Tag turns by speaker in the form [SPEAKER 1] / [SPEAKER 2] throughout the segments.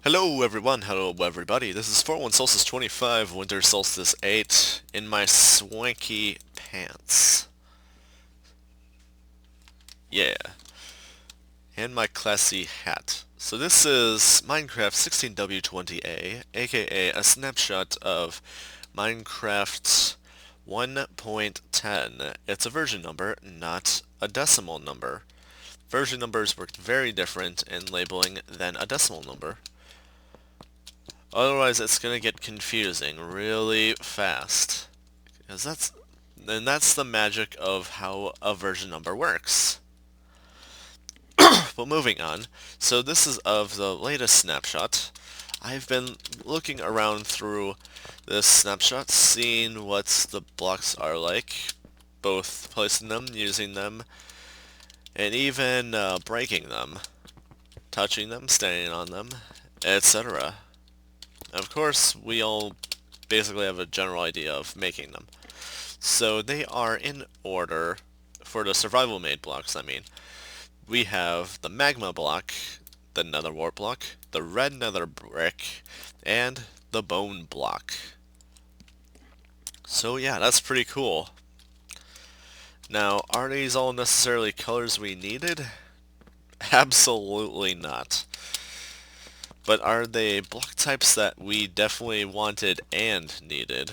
[SPEAKER 1] Hello everyone, hello everybody. This is 41 Solstice 25, Winter Solstice 8, in my swanky pants. Yeah, and my classy hat. So this is Minecraft 16w20a, aka a snapshot of Minecraft 1.10. It's a version number, not a decimal number. Version numbers work very different in labeling than a decimal number. Otherwise, it's gonna get confusing really fast. That's the magic of how a version number works. But moving on, so this is of the latest snapshot. I've been looking around through this snapshot, seeing what the blocks are like, both placing them, using them, and even breaking them, touching them, standing on them, etc. Of course, we all basically have a general idea of making them. So they are in order for the survival made blocks, I mean. We have the magma block, the nether wart block, the red nether brick, and the bone block. So yeah, that's pretty cool. Now, are these all necessarily colors we needed? Absolutely not. But are they block types that we definitely wanted and needed?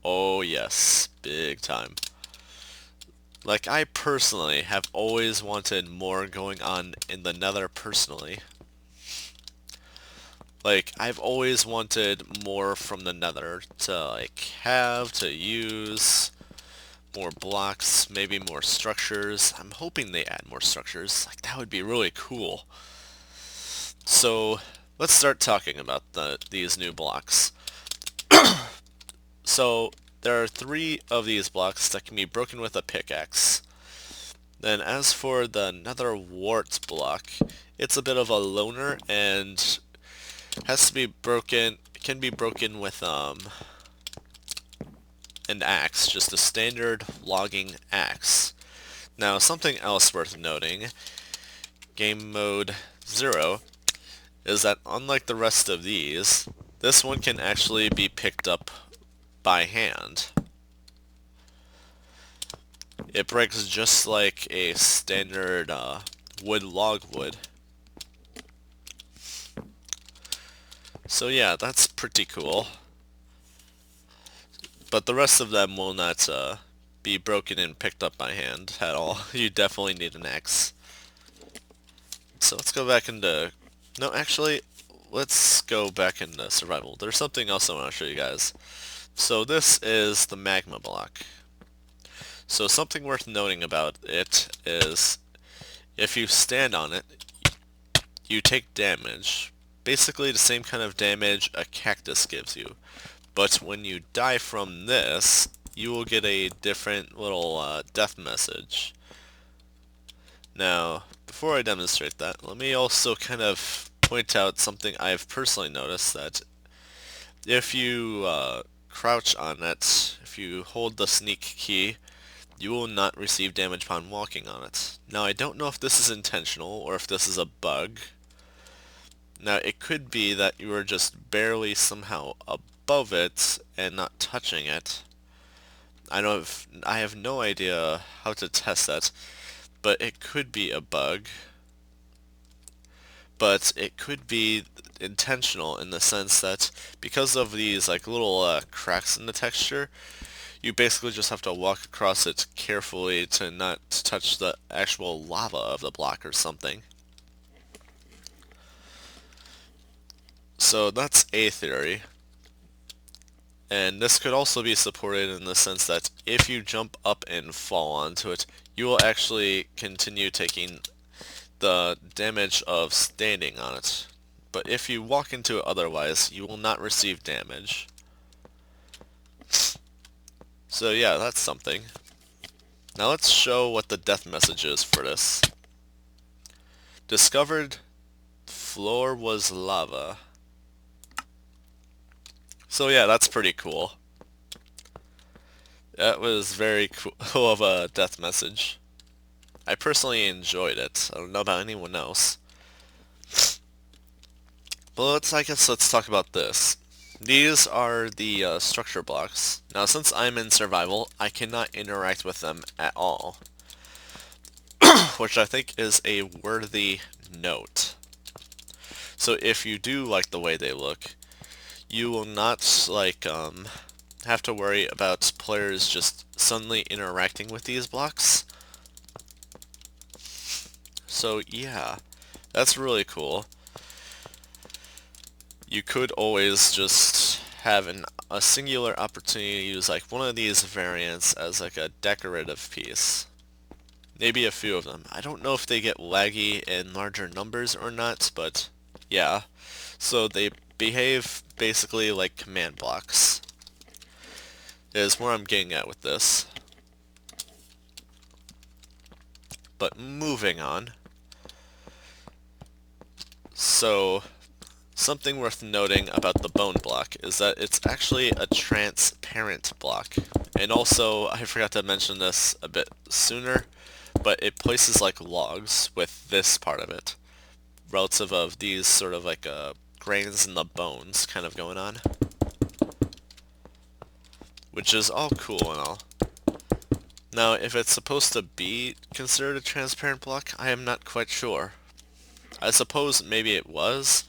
[SPEAKER 1] Oh yes, big time. Like, I personally have always wanted more going on in the nether personally. Like, I've always wanted more from the nether to, like, have, to use, more blocks, maybe more structures. I'm hoping they add more structures. Like, that would be really cool. So, let's start talking about these new blocks. So, there are 3 of these blocks that can be broken with a pickaxe. Then as for the nether wart block, it's a bit of a loner and has to be broken, can be broken with an axe, just a standard logging axe. Now something else worth noting, game mode 0, is that unlike the rest of these, this one can actually be picked up by hand. It breaks just like a standard logwood. So yeah, that's pretty cool. But the rest of them will not be broken and picked up by hand at all. You definitely need an axe. So let's go back into... No, actually, let's go back into survival. There's something else I want to show you guys. So this is the magma block. So something worth noting about it is if you stand on it, you take damage. Basically the same kind of damage a cactus gives you. But when you die from this, you will get a different little death message. Now, before I demonstrate that, let me also kind of point out something I've personally noticed, that if you crouch on it, if you hold the sneak key, you will not receive damage upon walking on it. Now, I don't know if this is intentional or if this is a bug. Now, it could be that you are just barely somehow above it and not touching it. I have no idea how to test that, but it could be a bug. But it could be intentional in the sense that because of these like little cracks in the texture, you basically just have to walk across it carefully to not touch the actual lava of the block or something. So that's a theory. And this could also be supported in the sense that if you jump up and fall onto it, you will actually continue taking the damage of standing on it. But if you walk into it otherwise, you will not receive damage. So yeah, that's something. Now let's show what the death message is for this. Discovered floor was lava. So yeah, that's pretty cool. That was very cool of a death message. I personally enjoyed it. I don't know about anyone else. Well, I guess let's talk about this. These are the structure blocks. Now, since I'm in survival, I cannot interact with them at all, which I think is a worthy note. So if you do like the way they look, you will not have to worry about players just suddenly interacting with these blocks. So yeah, that's really cool. You could always just have a singular opportunity to use like one of these variants as like a decorative piece. Maybe a few of them. I don't know if they get laggy in larger numbers or not, but yeah. So they behave basically like command blocks, is where I'm getting at with this. But moving on. So something worth noting about the bone block is that it's actually a transparent block. And also, I forgot to mention this a bit sooner, but it places like logs with this part of it, relative of these sort of like grains in the bones kind of going on, which is all cool and all. Now, if it's supposed to be considered a transparent block, I am not quite sure. I suppose maybe it was,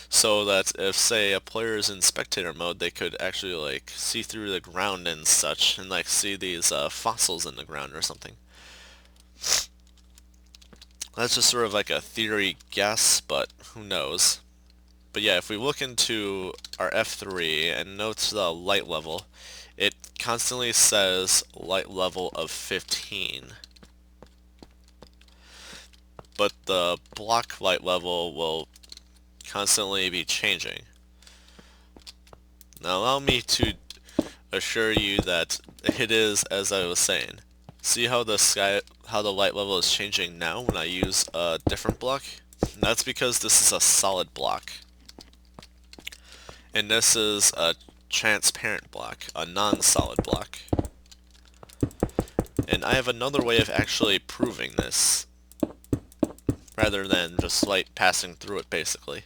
[SPEAKER 1] so that if, say, a player is in spectator mode, they could actually, like, see through the ground and such, and, like, see these fossils in the ground or something. That's just sort of like a theory guess, but who knows. But yeah, if we look into our F3 and note the light level, it constantly says light level of 15. But the block light level will constantly be changing. Now allow me to assure you that it is as I was saying. See how the light level is changing now when I use a different block? That's because this is a solid block. And this is a transparent block, a non-solid block. And I have another way of actually proving this, rather than just light passing through it, basically.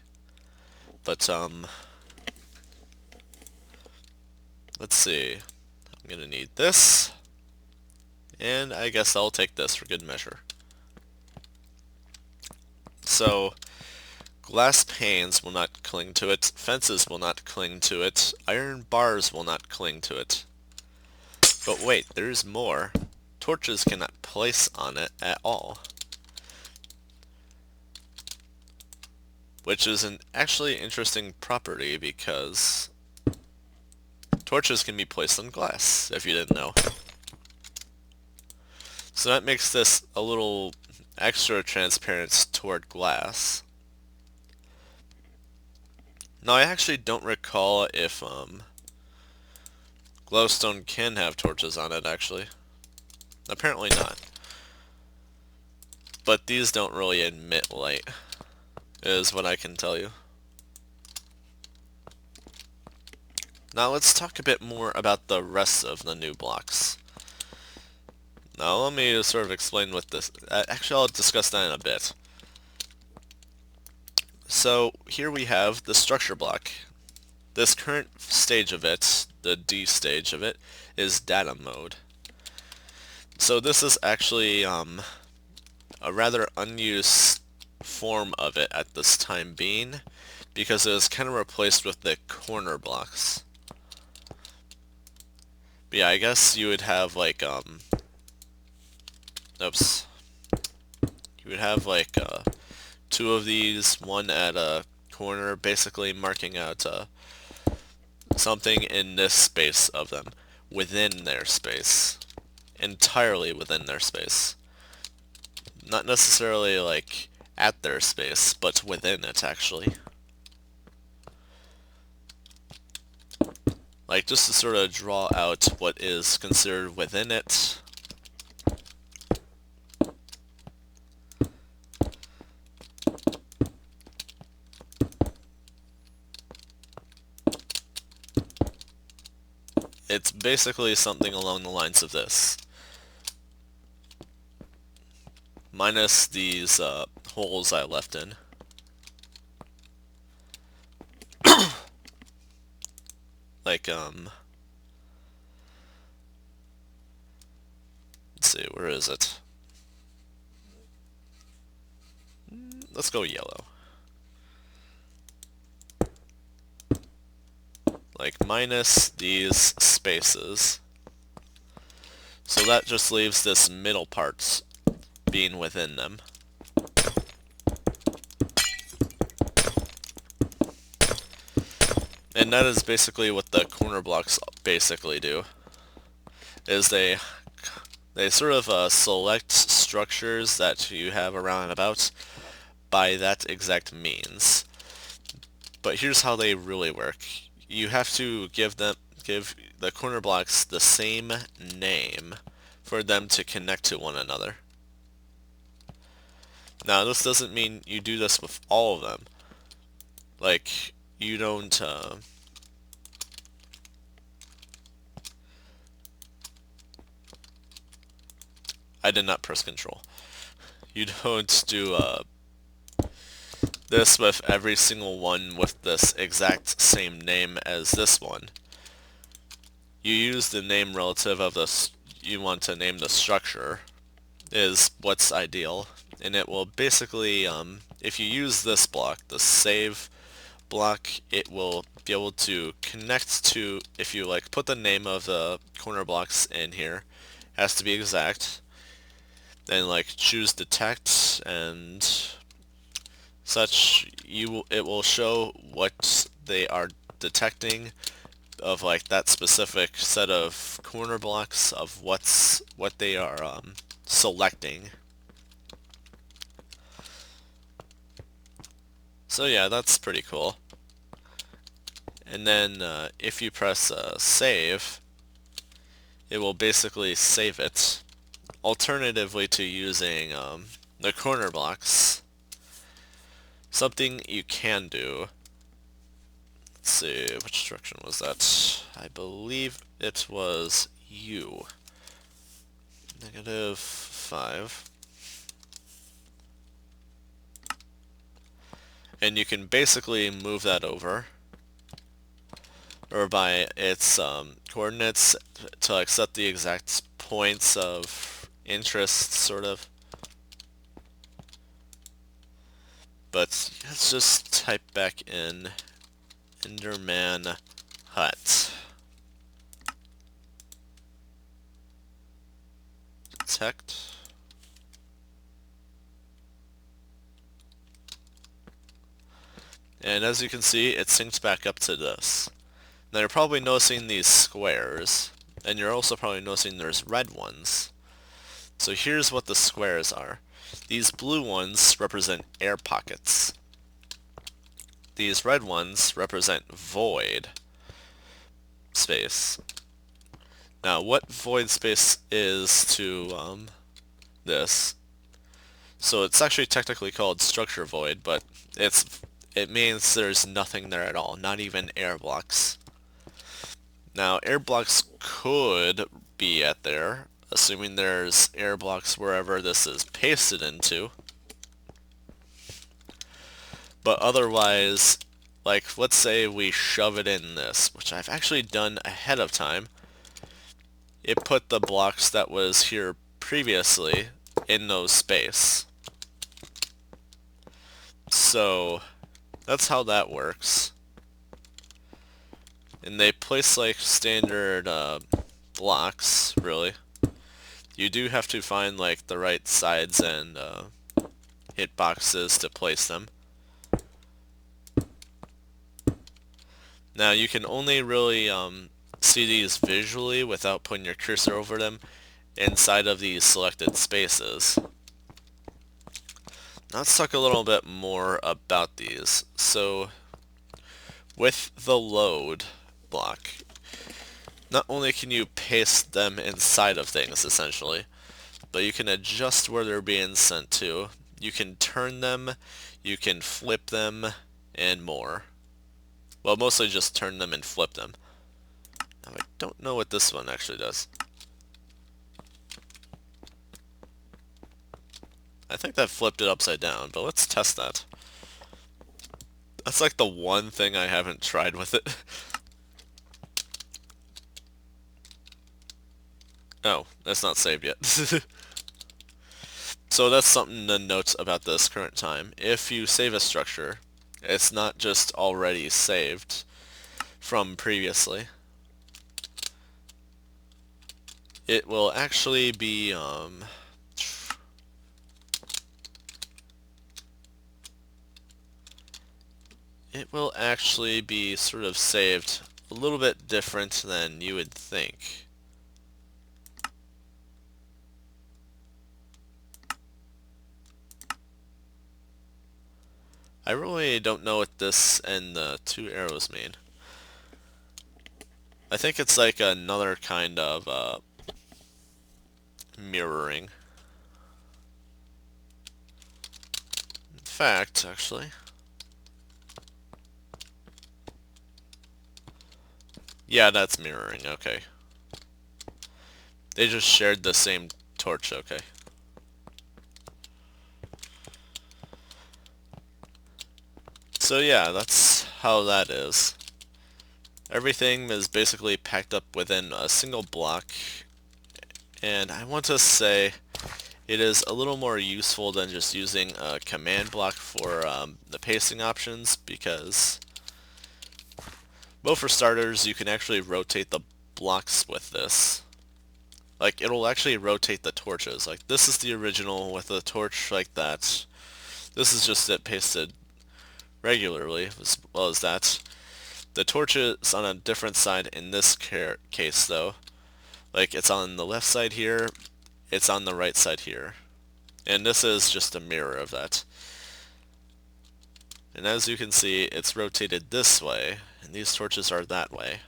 [SPEAKER 1] But, let's see. I'm gonna need this, and I guess I'll take this for good measure. So, glass panes will not cling to it, fences will not cling to it, iron bars will not cling to it. But wait, there's more. Torches cannot place on it at all. Which is an actually interesting property because torches can be placed on glass, if you didn't know. So that makes this a little extra transparent toward glass. Now I actually don't recall if glowstone can have torches on it actually. Apparently not. But these don't really emit light, is what I can tell you. Now let's talk a bit more about the rest of the new blocks. Now let me sort of explain what this... actually I'll discuss that in a bit. So here we have the structure block. This current stage of it, the D stage of it, is data mode. So this is actually a rather unused form of it at this time being, because it was kind of replaced with the corner blocks. But yeah, I guess you would have like oops. You would have like two of these, one at a corner, basically marking out something in this space of them, within their space. Entirely within their space. Not necessarily like at their space, but within it actually. Like just to sort of draw out what is considered within it. It's basically something along the lines of this. Minus these holes I left in. Like, let's see, where is it? Let's go yellow. Like, minus these spaces. So that just leaves this middle part being within them. And that is basically what the corner blocks basically do. Is they sort of select structures that you have around and about by that exact means. But here's how they really work. You have to give the corner blocks the same name for them to connect to one another. Now, this doesn't mean you do this with all of them. Like, you don't, I did not press control. You don't do, this with every single one with this exact same name as this one. You use the name relative of this you want to name the structure is what's ideal, and it will basically, if you use this block, the save block, it will be able to connect to, if you like put the name of the corner blocks in here, has to be exact, then like choose detect and such, it will show what they are detecting of like that specific set of corner blocks of what they are selecting. So yeah, that's pretty cool. And then if you press save, it will basically save it. Alternatively to using the corner blocks, something you can do, let's see, which direction was that? I believe it was U. -5. And you can basically move that over, or by its coordinates, to like set the exact points of interest, sort of. But let's just type back in Enderman Hut. Detect. And as you can see, it syncs back up to this. Now you're probably noticing these squares, and you're also probably noticing there's red ones. So here's what the squares are. These blue ones represent air pockets. These red ones represent void space. Now what void space is to this, so it's actually technically called structure void, but it means there's nothing there at all, not even air blocks. Now air blocks could be at there, assuming there's air blocks wherever this is pasted into. But otherwise, like let's say we shove it in this, which I've actually done ahead of time. It put the blocks that was here previously in no space. So that's how that works. And they place like standard blocks, really. You do have to find like the right sides and hit boxes to place them. Now you can only really see these visually without putting your cursor over them inside of these selected spaces. Now let's talk a little bit more about these. So with the load block, not only can you paste them inside of things essentially, but you can adjust where they're being sent to. You can turn them, you can flip them, and more. Well, mostly just turn them and flip them. Now, I don't know what this one actually does. I think that flipped it upside down, but let's test that. That's like the one thing I haven't tried with it. Oh, that's not saved yet. So that's something to note about this current time. If you save a structure, it's not just already saved from previously. It will actually be, it will actually be sort of saved a little bit different than you would think. I really don't know what this and the two arrows mean. I think it's like another kind of mirroring. In fact, actually. Yeah, that's mirroring, okay. They just shared the same torch, okay. So yeah, that's how that is. Everything is basically packed up within a single block, and I want to say it is a little more useful than just using a command block for the pasting options, because, well, for starters, you can actually rotate the blocks with this. Like, it'll actually rotate the torches. Like, this is the original with a torch like that. This is just it pasted regularly, as well as that. The torch is on a different side in this case, though. Like, it's on the left side here, it's on the right side here. And this is just a mirror of that. And as you can see, it's rotated this way, and these torches are that way.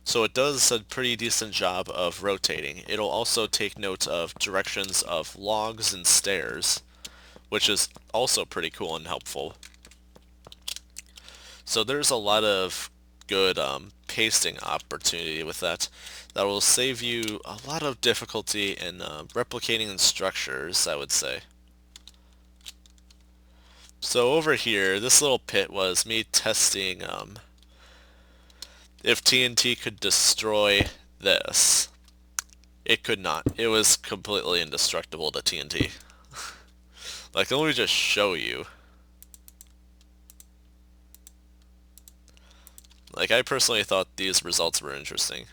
[SPEAKER 1] So it does a pretty decent job of rotating. It'll also take note of directions of logs and stairs, which is also pretty cool and helpful. So there's a lot of good pasting opportunity with that. That will save you a lot of difficulty in replicating structures, I would say. So over here, this little pit was me testing if TNT could destroy this. It could not. It was completely indestructible to TNT. Like, let me just show you. Like, I personally thought these results were interesting.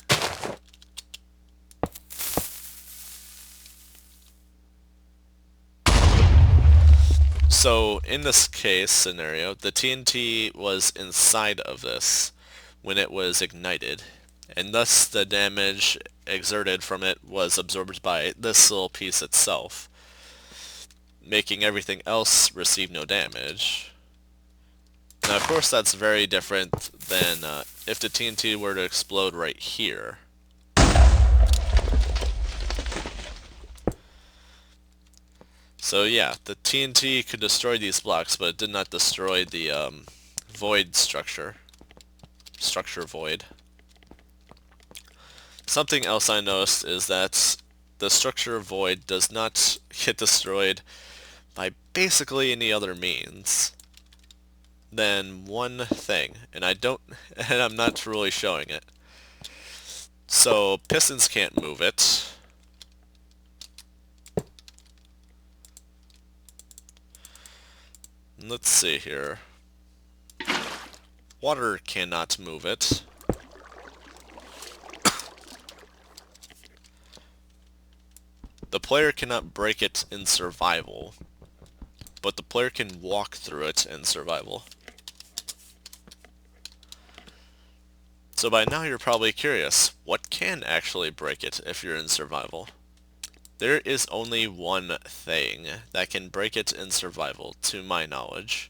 [SPEAKER 1] So, in this case scenario, the TNT was inside of this when it was ignited, and thus the damage exerted from it was absorbed by this little piece itself, making everything else receive no damage. Now, of course, that's very different than if the TNT were to explode right here. So yeah, the TNT could destroy these blocks, but it did not destroy the void structure. Structure void. Something else I noticed is that the structure void does not get destroyed by basically any other means than one thing, and I'm not really showing it. So pistons can't move it. Let's see here. Water cannot move it. The player cannot break it in survival, but the player can walk through it in survival. So by now you're probably curious, what can actually break it if you're in survival? There is only one thing that can break it in survival, to my knowledge.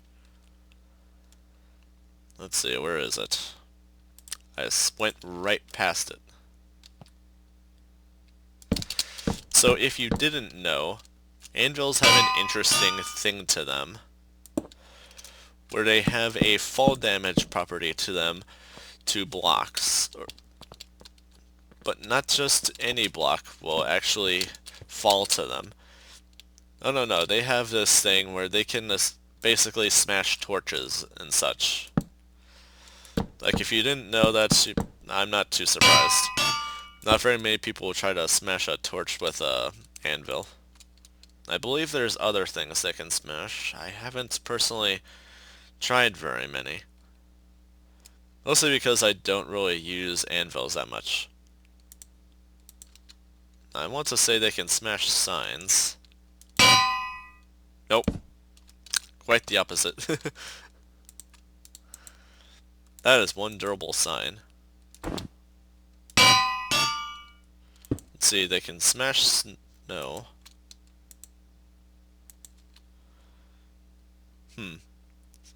[SPEAKER 1] Let's see, where is it? I went right past it. So if you didn't know, anvils have an interesting thing to them, where they have a fall damage property to them to blocks. But not just any block will actually fall to them. No, they have this thing where they can basically smash torches and such. Like, if you didn't know that, I'm not too surprised. Not very many people will try to smash a torch with a anvil. I believe there's other things they can smash. I haven't personally tried very many. Mostly because I don't really use anvils that much. I want to say they can smash signs. Nope. Quite the opposite. That is one durable sign. Let's see, they can smash snow.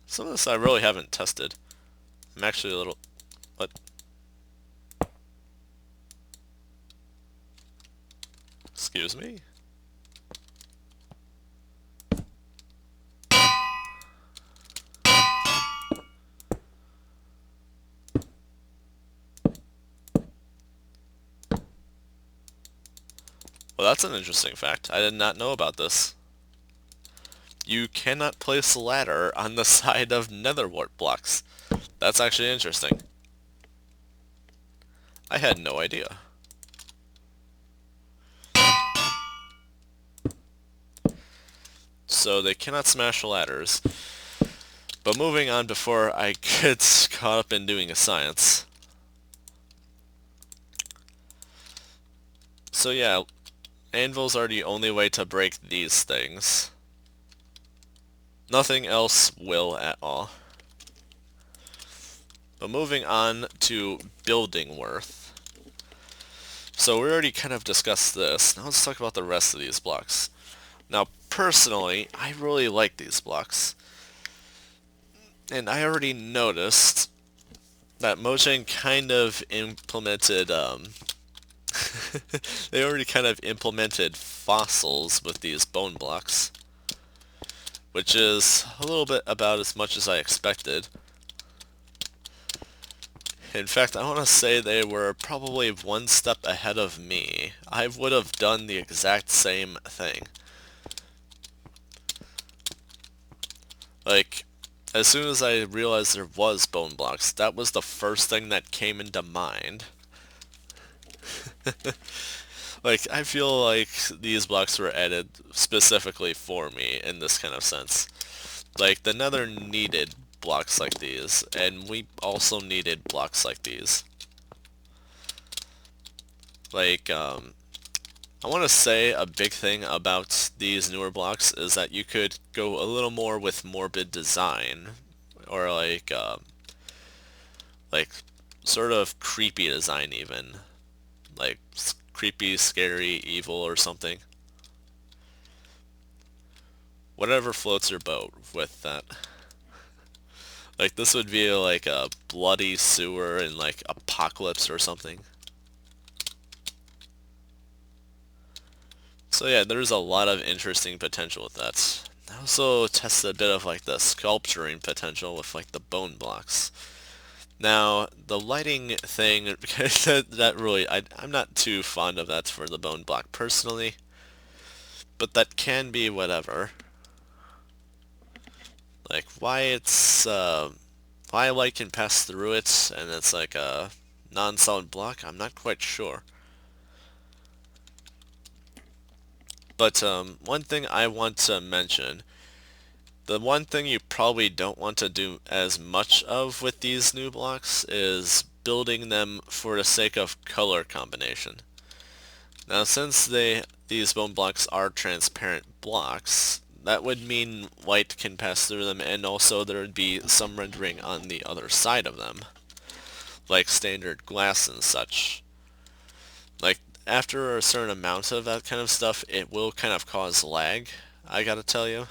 [SPEAKER 1] Some of this I really haven't tested. I'm actually a little... What? Excuse me? Well, that's an interesting fact. I did not know about this. You cannot place a ladder on the side of nether wart blocks. That's actually interesting. I had no idea. So they cannot smash ladders. But moving on before I get caught up in doing a science. So yeah, anvils are the only way to break these things. Nothing else will at all. But moving on to building worth. So we already kind of discussed this. Now let's talk about the rest of these blocks. Now personally, I really like these blocks. And I already noticed that Mojang kind of implemented, they already kind of implemented fossils with these bone blocks. Which is a little bit about as much as I expected. In fact, I want to say they were probably one step ahead of me. I would have done the exact same thing. Like, as soon as I realized there was bone blocks, that was the first thing that came into mind. Like, I feel like these blocks were added specifically for me in this kind of sense. Like, the Nether needed blocks like these, and we also needed blocks like these. Like, I want to say a big thing about these newer blocks is that you could go a little more with morbid design, or like sort of creepy design even. Like, creepy, scary, evil, or something. Whatever floats your boat with that. Like, this would be like a bloody sewer in like Apocalypse or something. So yeah, there's a lot of interesting potential with that. I also tested a bit of like the sculpturing potential with like the bone blocks. Now, the lighting thing, that really, I'm not too fond of that for the bone block personally, but that can be whatever. Like, why light can pass through it and it's like a non-solid block, I'm not quite sure. But one thing I want to mention, the one thing you probably don't want to do as much of with these new blocks is building them for the sake of color combination. Now, since these bone blocks are transparent blocks, that would mean light can pass through them, and also there would be some rendering on the other side of them, like standard glass and such. Like, after a certain amount of that kind of stuff, it will kind of cause lag, I gotta tell you.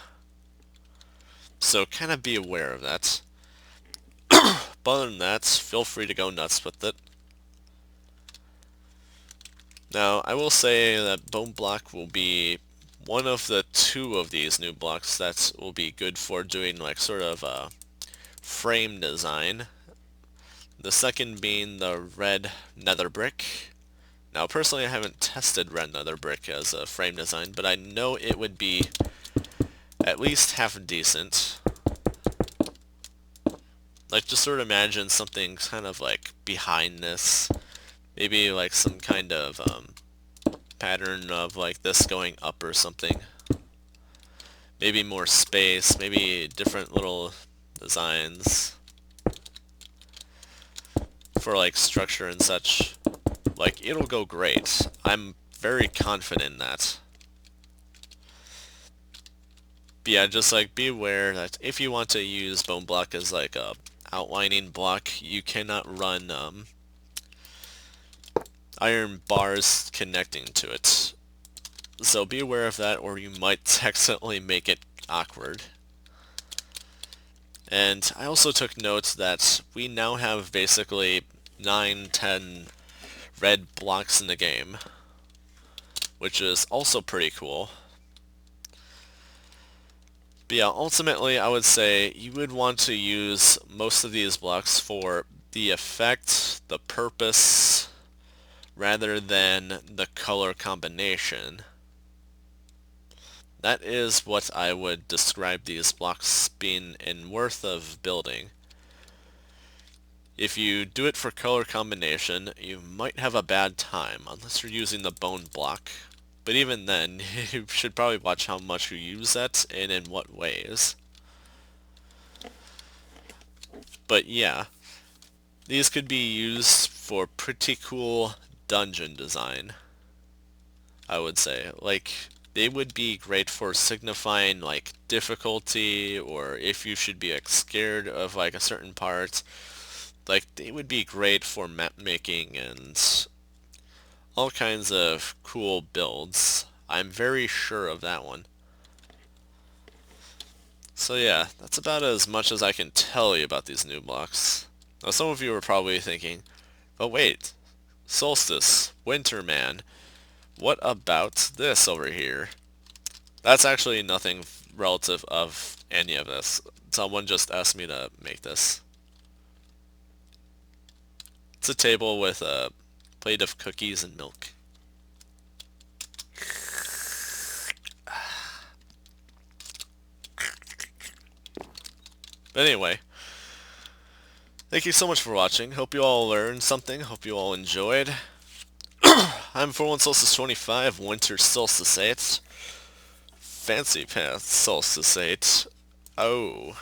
[SPEAKER 1] So kind of be aware of that. But other than that, feel free to go nuts with it. Now, I will say that bone block will be one of the two of these new blocks that will be good for doing like sort of a frame design. The second being the red nether brick. Now, personally, I haven't tested red nether brick as a frame design, but I know it would be at least half decent. Like, just sort of imagine something kind of like behind this. Maybe like some kind of pattern of like this going up or something. Maybe more space, maybe different little designs for like structure and such. Like, it'll go great. I'm very confident in that. But yeah, just like be aware that if you want to use bone block as like a outlining block, you cannot run iron bars connecting to it. So be aware of that, or you might accidentally make it awkward. And I also took note that we now have basically 9, 10 red blocks in the game, which is also pretty cool. But yeah, ultimately I would say you would want to use most of these blocks for the effect, the purpose, rather than the color combination. That is what I would describe these blocks being in worth of building. If you do it for color combination, you might have a bad time, unless you're using the bone block. But even then, you should probably watch how much you use that and in what ways. But yeah, these could be used for pretty cool dungeon design, I would say. Like, they would be great for signifying like difficulty, or if you should be like scared of like a certain part. Like, they would be great for map making and all kinds of cool builds. I'm very sure of that one. So yeah, that's about as much as I can tell you about these new blocks. Now some of you are probably thinking, but wait, Solstice, Winter Man, what about this over here? That's actually nothing relative of any of this. Someone just asked me to make this. It's a table with a plate of cookies and milk. But anyway, thank you so much for watching. Hope you all learned something. Hope you all enjoyed. I'm 41 Solstice 25, Winter Solstice 8. Fancy Pants Solstice 8. Oh.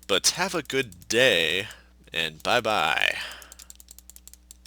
[SPEAKER 1] But have a good day, and bye-bye.